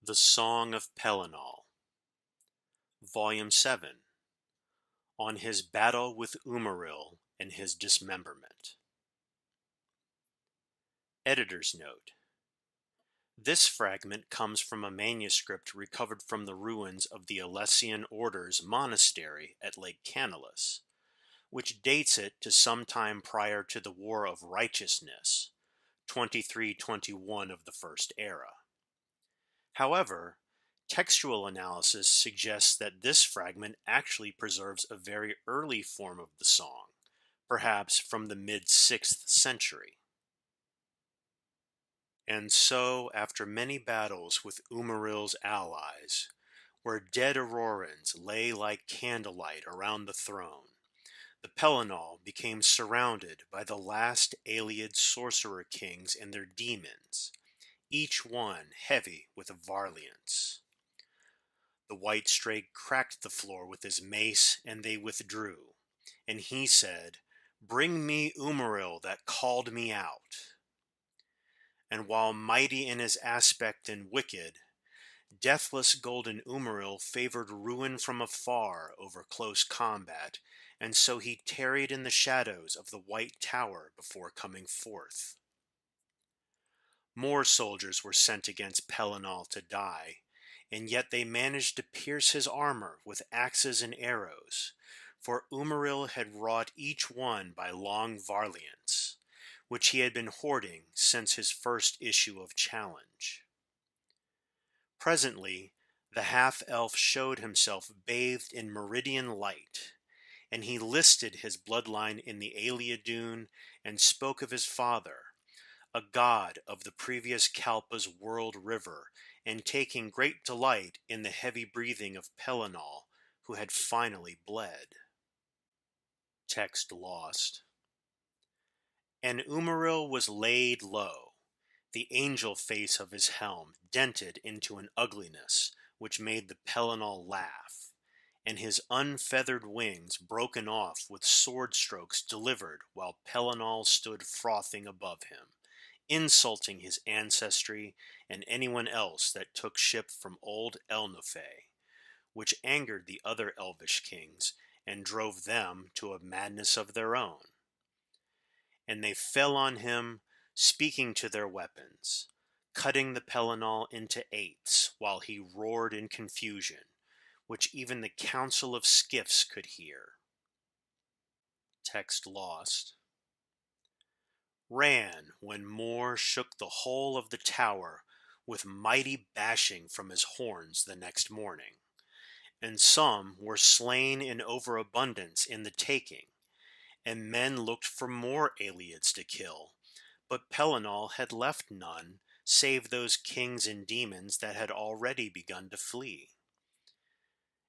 The Song of Pelinal, Volume 7, on his battle with Umaril and his dismemberment. Editor's Note: this fragment comes from a manuscript recovered from the ruins of the Alessian Order's monastery at Lake Canalus, which dates it to some time prior to the War of Righteousness, 2321 of the First Era. However, textual analysis suggests that this fragment actually preserves a very early form of the song, perhaps from the mid-6th century. And so, after many battles with Umaril's allies, where dead Aurorans lay like candlelight around the throne, the Pelinal became surrounded by the last Aeolid sorcerer kings and their demons, each one heavy with varliance. The white strake cracked the floor with his mace, and they withdrew. And he said, "Bring me Umaril that called me out." And while mighty in his aspect and wicked, deathless golden Umaril favored ruin from afar over close combat, and so he tarried in the shadows of the white tower before coming forth. More soldiers were sent against Pelinal to die, and yet they managed to pierce his armor with axes and arrows, for Umaril had wrought each one by long varliance, which he had been hoarding since his first issue of challenge. Presently, the half-elf showed himself bathed in meridian light, and he listed his bloodline in the Aeliodune and spoke of his father, a god of the previous Kalpa's world river, and taking great delight in the heavy breathing of Pelinal, who had finally bled. Text lost. And Umaril was laid low, the angel face of his helm dented into an ugliness which made the Pelinal laugh, and his unfeathered wings broken off with sword strokes delivered while Pelinal stood frothing above him, insulting his ancestry and anyone else that took ship from old Elnophe, which angered the other elvish kings and drove them to a madness of their own. And they fell on him, speaking to their weapons, cutting the Pelinal into eighths while he roared in confusion, which even the council of skiffs could hear. Text lost. Ran when Mor shook the whole of the tower with mighty bashing from his horns the next morning, and some were slain in overabundance in the taking, and men looked for more Aelids to kill, but Pelinal had left none save those kings and demons that had already begun to flee.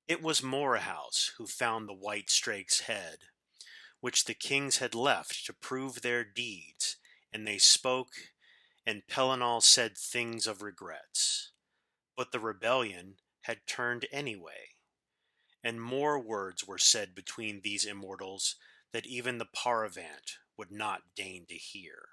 It was Morahouse who found the white strake's head, which the kings had left to prove their deeds, and they spoke, and Pelinal said things of regrets. But the rebellion had turned anyway, and more words were said between these immortals that even the Paravant would not deign to hear.